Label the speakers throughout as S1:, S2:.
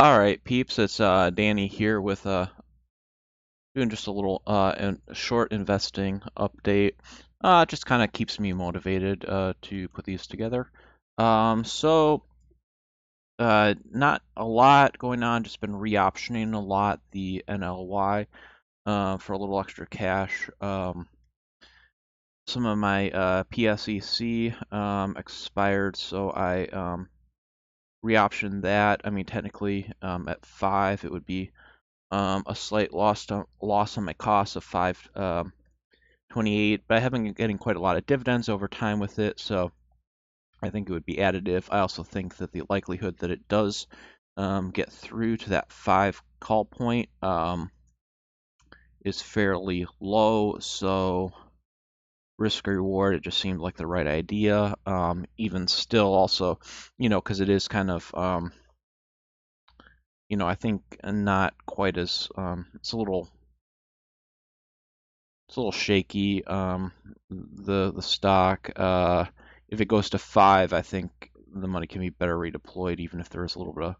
S1: All right, peeps, it's Danny here with doing just a little short investing update. Just kind of keeps me motivated to put these together. Not a lot going on, just been re-optioning a lot the NLY for a little extra cash. Some of my PSEC expired, so I re-optioned that. I mean, technically at 5 it would be a slight loss on my cost of 5.28, but I have been getting quite a lot of dividends over time with it, so I think it would be additive. I also think that the likelihood that it does get through to that 5 call point is fairly low, so risk reward, it just seemed like the right idea. Even still, also, because it is kind of I think not quite as it's a little shaky. The stock, if it goes to 5, I think the money can be better redeployed, even if there is a little bit of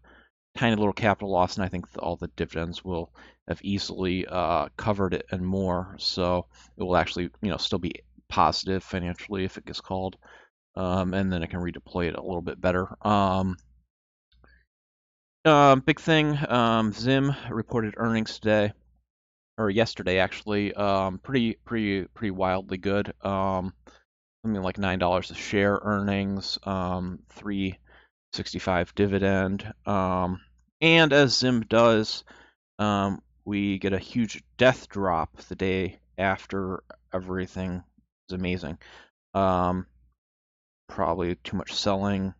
S1: tiny little capital loss, and I think all the dividends will have easily covered it and more. So it will actually, still be positive financially if it gets called, and then it can redeploy it a little bit better. Big thing, Zim reported earnings today, or yesterday actually. Pretty wildly good. Something like $9 a share earnings, 3.65 dividend. And as Zim does, we get a huge death drop the day after everything is amazing. Probably too much selling.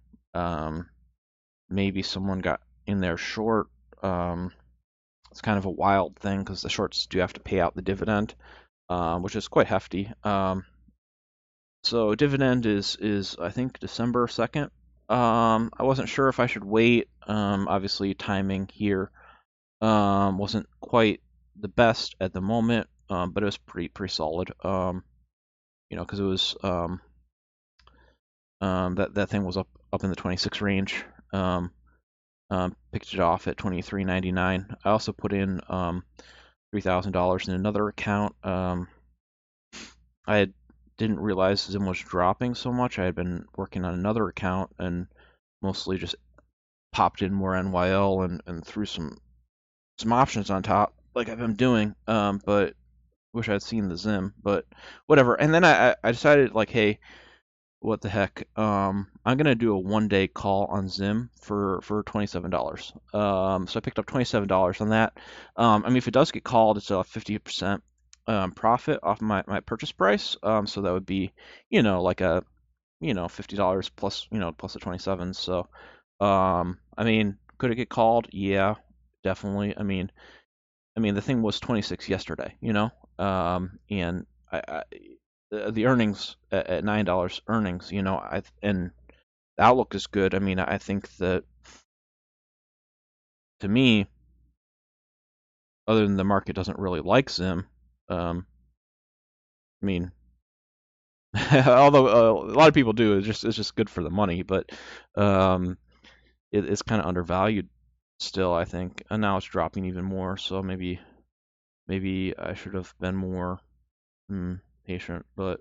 S1: Maybe someone got in there short. It's kind of a wild thing because the shorts do have to pay out the dividend, which is quite hefty. So dividend is I think December 2nd. I wasn't sure if I should wait. Obviously timing here wasn't quite the best at the moment, but it was pretty solid. Because it was that thing was up in the 26 range. Picked it off at 23.99. I also put in $3,000 in another account. I didn't realize Zim was dropping so much. I had been working on another account and mostly just popped in more NYL and threw some options on top, like I've been doing. But wish I'd seen the Zim, but whatever. And then I decided, like, hey, what the heck? I'm gonna do a 1-day call on Zim for $27. So I picked up $27 on that. I mean, if it does get called, it's a 50% profit off my purchase price. So that would be, like a, $50 plus, plus the 27. So, I mean, could it get called? Yeah, definitely. I mean, the thing was 26 yesterday, and the earnings at $9 earnings, and the outlook is good. I mean, I think that, to me, other than the market doesn't really like Zim, I mean, although a lot of people do, it's just good for the money, but um, it's kind of undervalued still, I think, and now it's dropping even more. So maybe I should have been more patient, but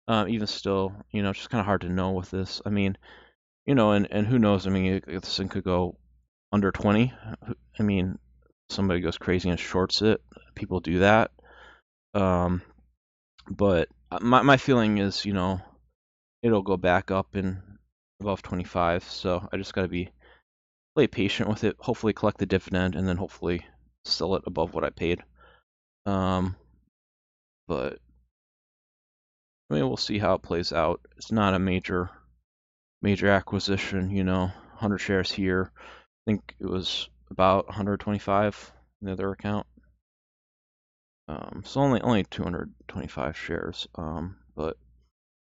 S1: even still, it's just kind of hard to know with this. I mean, and who knows? I mean, this thing could go under 20. I mean, somebody goes crazy and shorts it. People do that. Um, but my feeling is, it'll go back up in above 25. So I just got to be play patient with it. Hopefully, collect the dividend, and then hopefully sell it above what I paid. Um, but I mean, we'll see how it plays out. It's not a major acquisition, 100 shares here. I think it was about 125 in the other account. So only 225 shares. But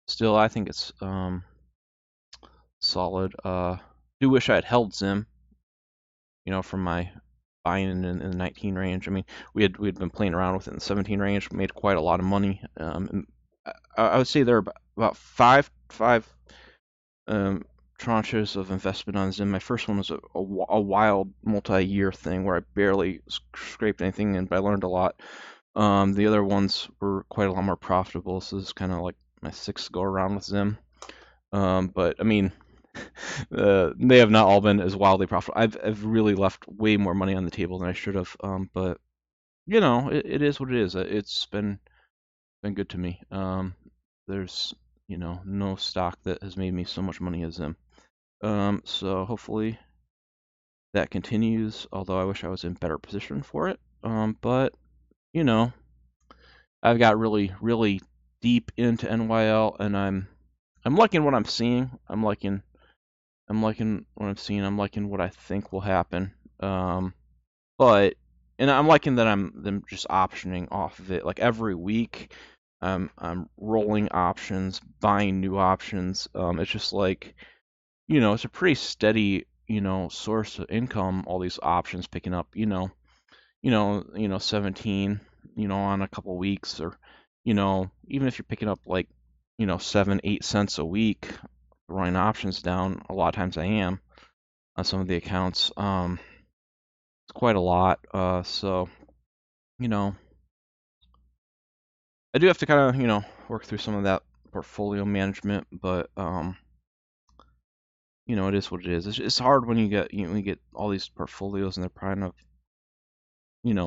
S1: still, I think it's solid. Do wish I had held Zim, from my buying in the 19 range. I mean, we had been playing around with it in the 17 range, made quite a lot of money. I would say there are about five tranches of investment on Zim. My first one was a wild multi-year thing where I barely scraped anything in, but I learned a lot. The other ones were quite a lot more profitable, so this is kind of like my sixth go around with Zim. But I mean, they have not all been as wildly profitable. I've really left way more money on the table than I should have. But you know, it is what it is. It's been good to me. There's no stock that has made me so much money as Zim. So hopefully that continues. Although I wish I was in better position for it. But you know, I've got really deep into NYL, and I'm liking what I'm seeing. I'm liking what I'm seeing. I'm liking what I think will happen. But and I'm liking that I'm just optioning off of it. Like every week, I'm rolling options, buying new options. It's just like, it's a pretty steady, source of income. All these options picking up, 17, on a couple weeks, or, even if you're picking up like, 7, 8 cents a week, running options down. A lot of times I am on some of the accounts. It's quite a lot. So, you know, I do have to kind of, work through some of that portfolio management, but it is what it is. It's hard when you get all these portfolios and they're kind of,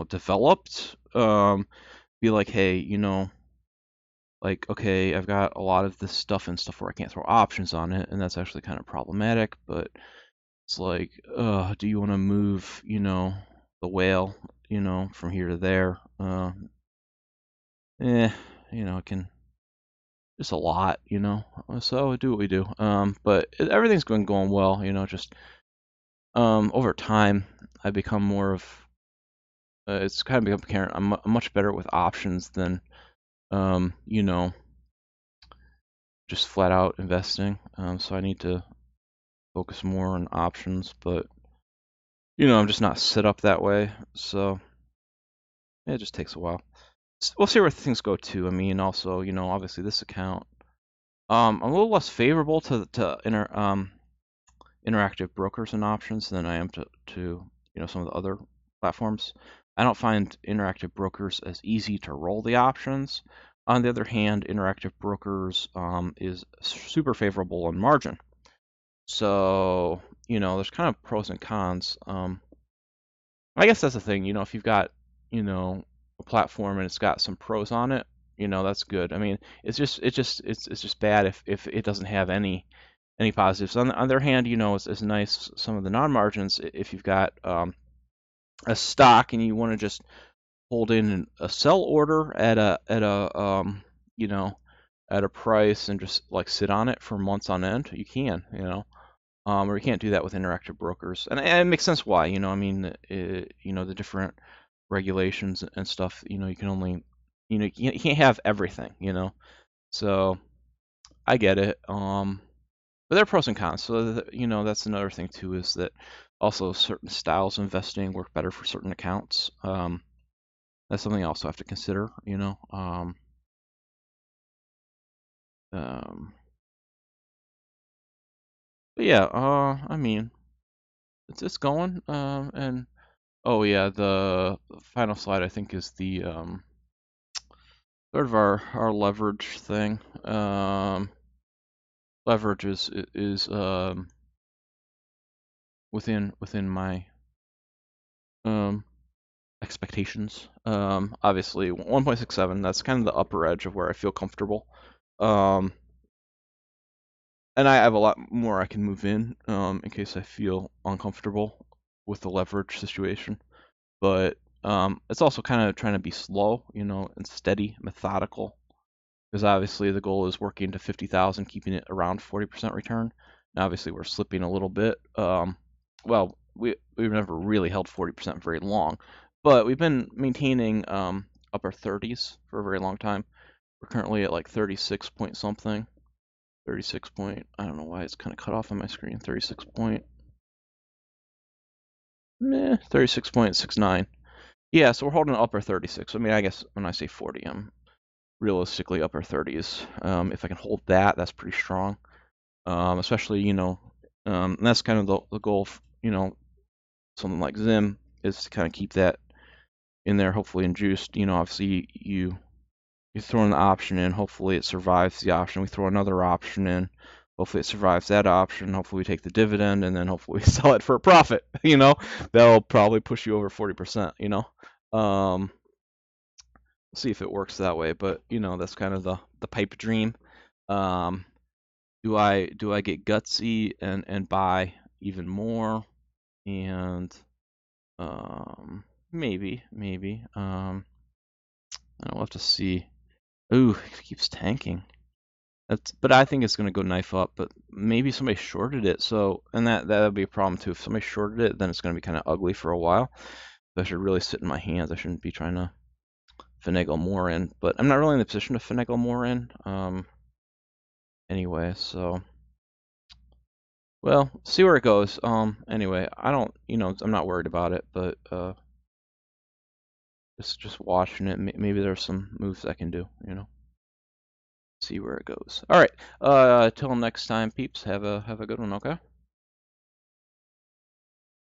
S1: developed. Be like, hey, like, okay, I've got a lot of this stuff and stuff where I can't throw options on it, and that's actually kind of problematic. But it's like, do you want to move, the whale, from here to there? It can just a lot, So we do what we do. But everything's going well, just over time I become more of it's kind of become apparent I'm much better with options than you know, just flat out investing. So I need to focus more on options, but I'm just not set up that way, so it just takes a while. We'll see where things go too. I mean, also, obviously this account, I'm a little less favorable to interactive brokers and options than I am to some of the other platforms. I don't find interactive brokers as easy to roll the options. On the other hand, interactive brokers is super favorable on margin. So there's kind of pros and cons. I guess that's the thing. If you've got a platform and it's got some pros on it, that's good. I mean, it's just bad if it doesn't have any positives. On the other hand, it's nice some of the non-margins if you've got a stock and you want to just hold in a sell order you know at a price and just like sit on it for months on end. You can, or you can't do that with interactive brokers, and it makes sense why. I mean, the different regulations and stuff. You can only, you can't have everything. So I get it. But there are pros and cons. So that's another thing too, is that also certain styles of investing work better for certain accounts. That's something I also have to consider. Um, but yeah, I mean, it's going. And oh yeah, the final slide I think is the sort of our leverage thing. Leverage is within my um expectations. Obviously 1.67, that's kind of the upper edge of where I feel comfortable. Um, and I have a lot more I can move in case I feel uncomfortable with the leverage situation. But it's also kind of trying to be slow, and steady, methodical, because obviously the goal is working to 50,000, keeping it around 40% return. Now, obviously, we're slipping a little bit. Well, we've never really held 40% very long, but we've been maintaining upper 30s for a very long time. We're currently at like 36 point something. 36 point, I don't know why it's kind of cut off on my screen. 36 point, 36.69. Yeah, so we're holding upper 36. I mean, I guess when I say 40, I'm realistically upper 30s. If I can hold that, that's pretty strong. Especially, And that's kind of the goal. Something like Zim is to kind of keep that in there, hopefully induced. Obviously you throw an option in, hopefully it survives the option. We throw another option in, hopefully it survives that option. Hopefully we take the dividend, and then hopefully we sell it for a profit. That'll probably push you over 40%. See if it works that way, but that's kind of the pipe dream. Um, do I get gutsy and buy even more? And maybe. I'll have to see. Ooh, it keeps tanking. But I think it's gonna go knife up. But maybe somebody shorted it, and that would be a problem too. If somebody shorted it, then it's gonna be kind of ugly for a while. But I should really sit in my hands. I shouldn't be trying to finagle more in. But I'm not really in the position to finagle more in. Anyway, so well, see where it goes. Anyway, I don't, I'm not worried about it, but just watching it. Maybe there's some moves I can do. See where it goes. All right. Till next time, peeps. Have a good one. Okay.